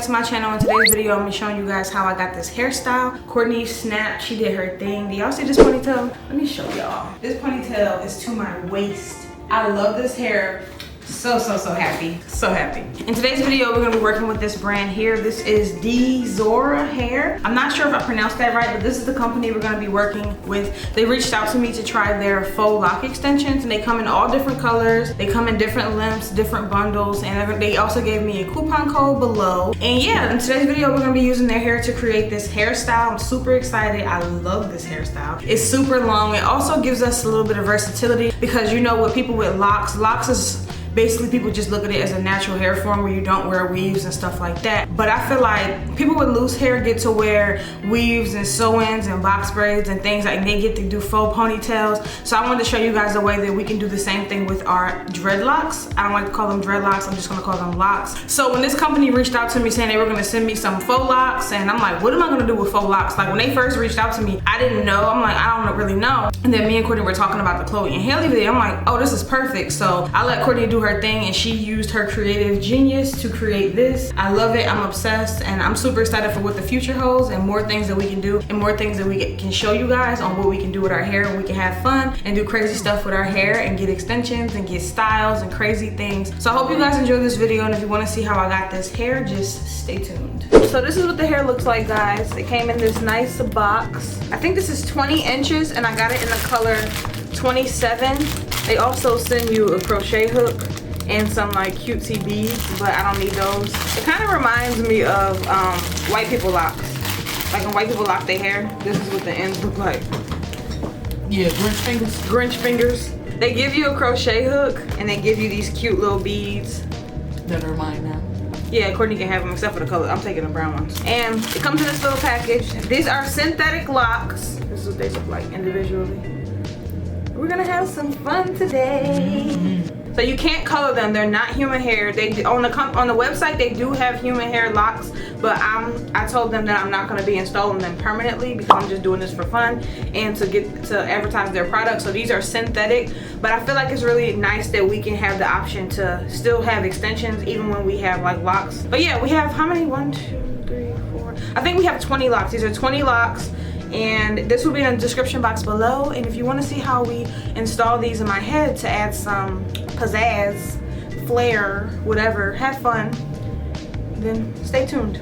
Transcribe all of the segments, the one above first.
back to my channel. In today's video, I'm gonna be showing you guys how I got this hairstyle. Courtney snapped, she did her thing. Do y'all see this ponytail? Let me show y'all. This ponytail is to my waist. I love this hair. So happy. So happy. In today's video, we're gonna be working with this brand here. This is Dsoar Hair. I'm not sure if I pronounced that right, but this is the company we're gonna be working with. They reached out to me to try their faux lock extensions, and they come in all different colors. They come in different lengths, different bundles, and they also gave me a coupon code below. And yeah, in today's video, we're gonna be using their hair to create this hairstyle. I'm super excited. I love this hairstyle. It's super long. It also gives us a little bit of versatility because you know with people with locks is basically people just look at it as a natural hair form where you don't wear weaves and stuff like that. But I feel like people with loose hair get to wear weaves and sew-ins and box braids and things like they get to do faux ponytails. So I wanted to show you guys a way that we can do the same thing with our dreadlocks. I don't like to call them dreadlocks, I'm just gonna call them locks. So when this company reached out to me saying they were gonna send me some faux locks, and I'm like, what am I gonna do with faux locks? Like when they first reached out to me, I didn't know. I'm like, I don't really know. And then me and Courtney were talking about the Chloe and Haley video. I'm like, oh, this is perfect. So I let Courtney do her thing, and she used her creative genius to create this. I love it. I'm obsessed, and I'm super excited for what the future holds and more things that we can do and more things that we can show you guys on what we can do with our hair. And we can have fun and do crazy stuff with our hair and get extensions and get styles and crazy things. So I hope you guys enjoy this video, and if you want to see how I got this hair, just stay tuned. So this is what the hair looks like, guys. It came in this nice box. I think this is 20 inches, and I got it in the color 27. They also send you a crochet hook and some like cutesy beads, but I don't need those. It kind of reminds me of white people locks. Like when white people lock their hair, this is what the ends look like. Yeah, Grinch fingers. Grinch fingers. They give you a crochet hook and they give you these cute little beads. That are mine now. Yeah, Courtney can have them except for the color. I'm taking the brown ones. And it comes in this little package. These are synthetic locks. This is what they look like individually. We're gonna have some fun today. So you can't color them. They're not human hair. They on the website they do have human hair locks, but I told them that I'm not going to be installing them permanently because I'm just doing this for fun and to advertise their product. So these are synthetic, but I feel like it's really nice that we can have the option to still have extensions even when we have like locks. But yeah, we have how many? 1, 2, 3, 4. I think we have 20 locks. These are 20 locks. And this will be in the description box below. And if you want to see how we install these in my head to add some pizzazz, flair, whatever, have fun, then stay tuned.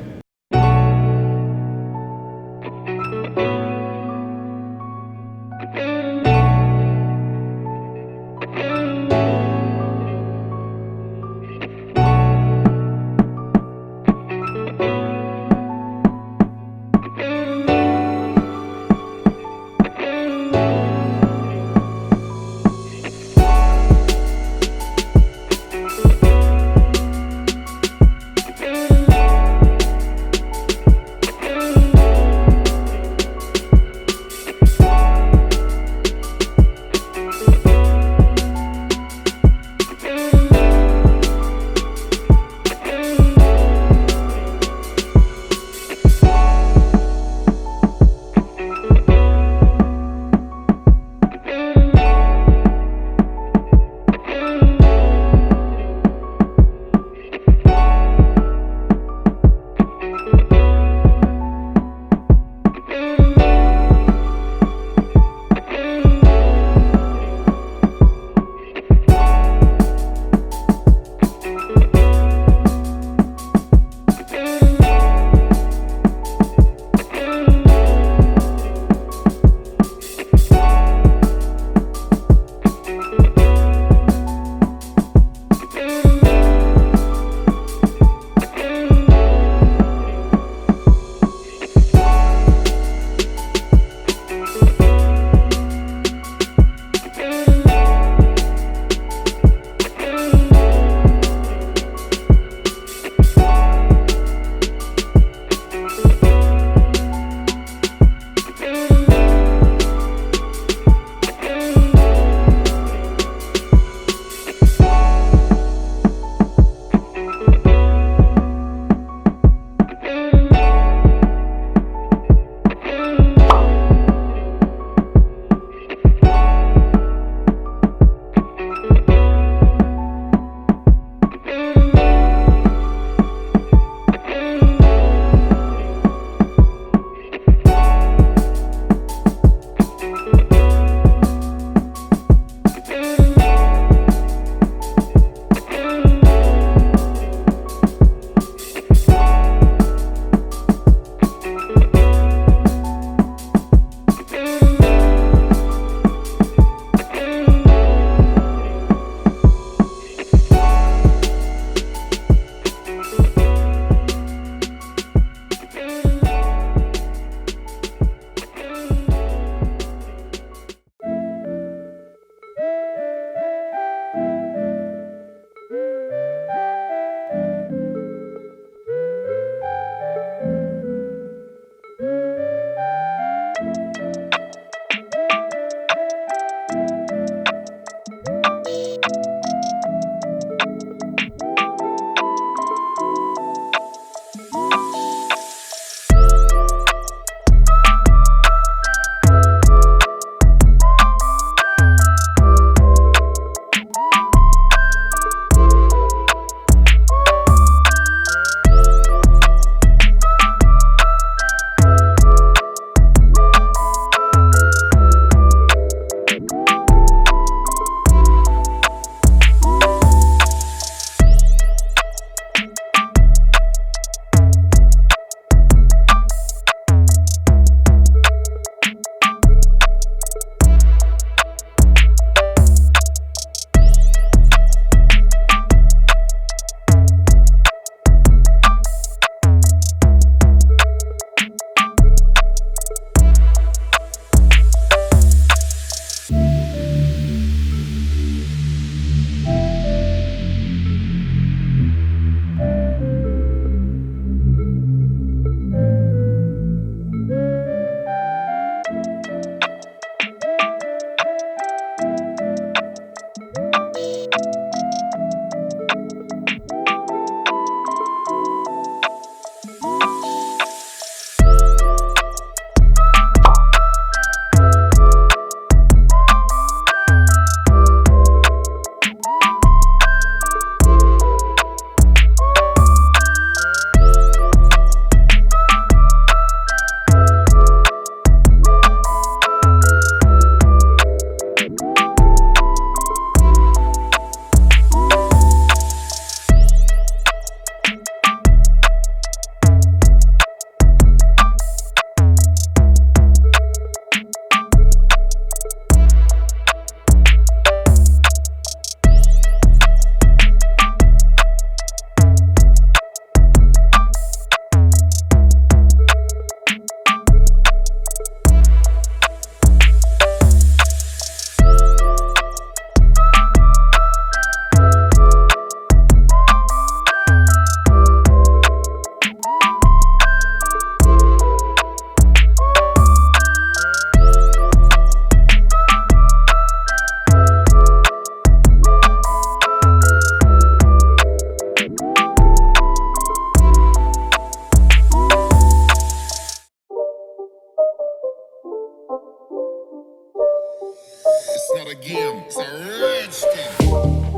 again. It's a rich thing.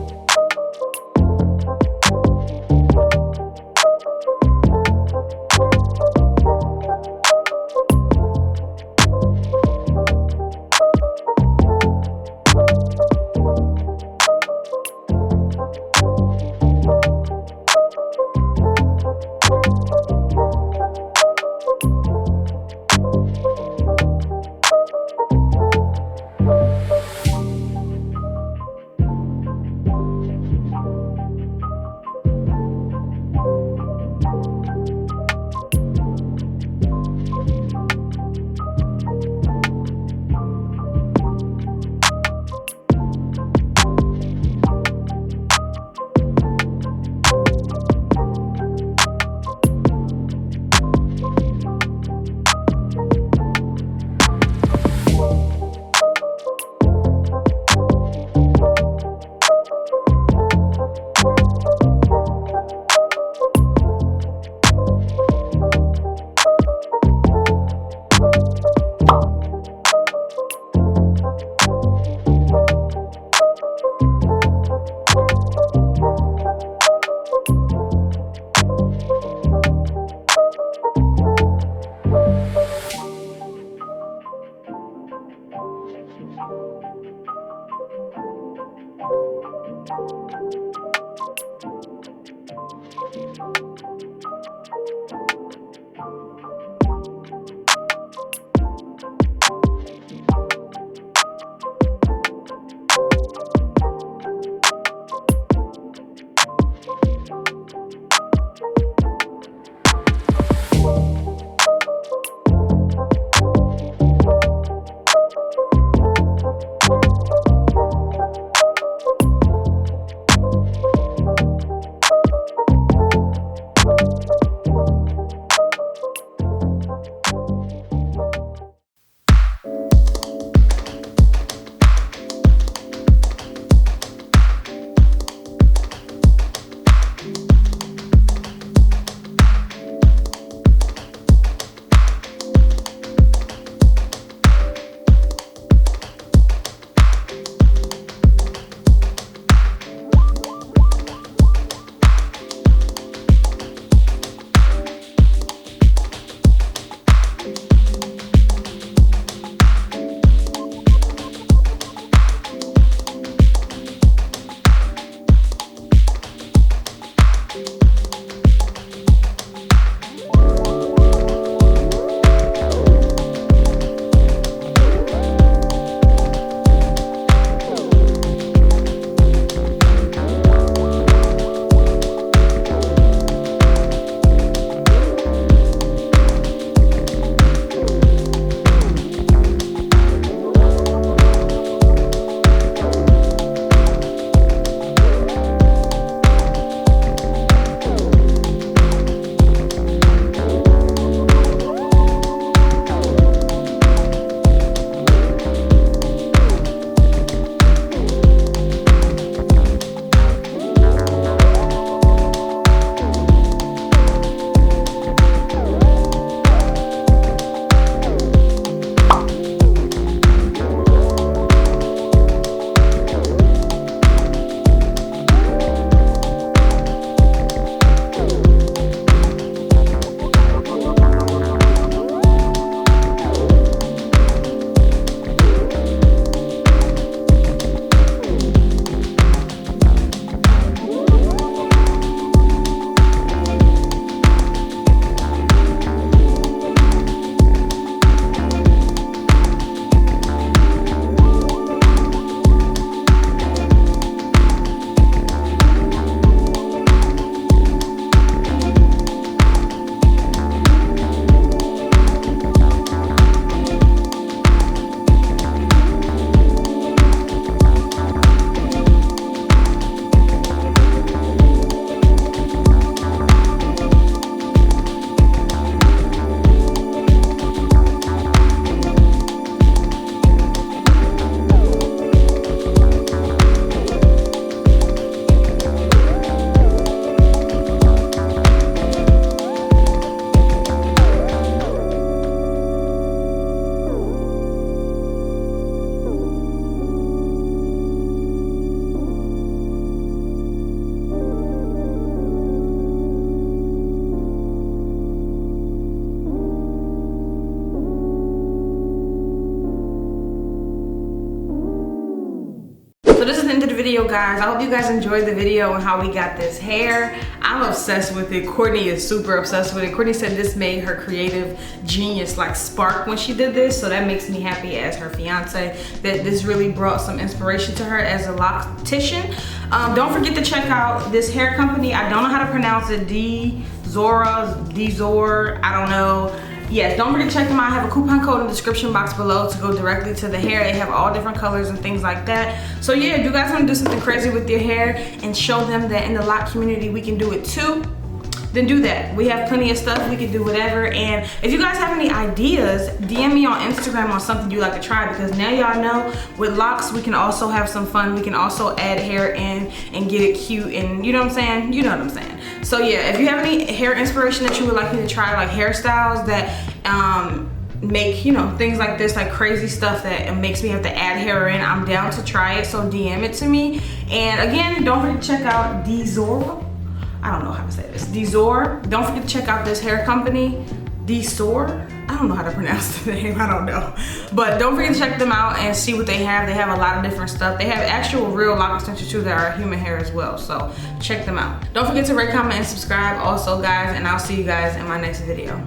end of the video, guys. I hope you guys enjoyed the video on how we got this hair. I'm obsessed with it. Courtney is super obsessed with it. Courtney said this made her creative genius like spark when she did this, so that makes me happy as her fiance that this really brought some inspiration to her as a loctician. Don't forget to check out this hair company. I don't know how to pronounce it. Dsoar, I don't know. Yes, don't forget to check them out. I have a coupon code in the description box below to go directly to the hair. They have all different colors and things like that. So yeah, if you guys want to do something crazy with your hair and show them that in the loc community we can do it too, then do that. We have plenty of stuff. We can do whatever. And if you guys have any ideas, DM me on Instagram on something you like to try, because now y'all know with locs we can also have some fun. We can also add hair in and get it cute, and you know what I'm saying? You know what I'm saying. So yeah, if you have any hair inspiration that you would like me to try, like hairstyles that make, you know, things like this, like crazy stuff that makes me have to add hair in, I'm down to try it. So DM it to me. And again, don't forget to check out Dsoar. I don't know how to say this. Dsoar. Don't forget to check out this hair company, Dsoar. I don't know how to pronounce the name. I don't know. But don't forget to check them out and see what they have. They have a lot of different stuff. They have actual real loc extensions too that are human hair as well. So check them out. Don't forget to rate, comment, and subscribe also, guys. And I'll see you guys in my next video.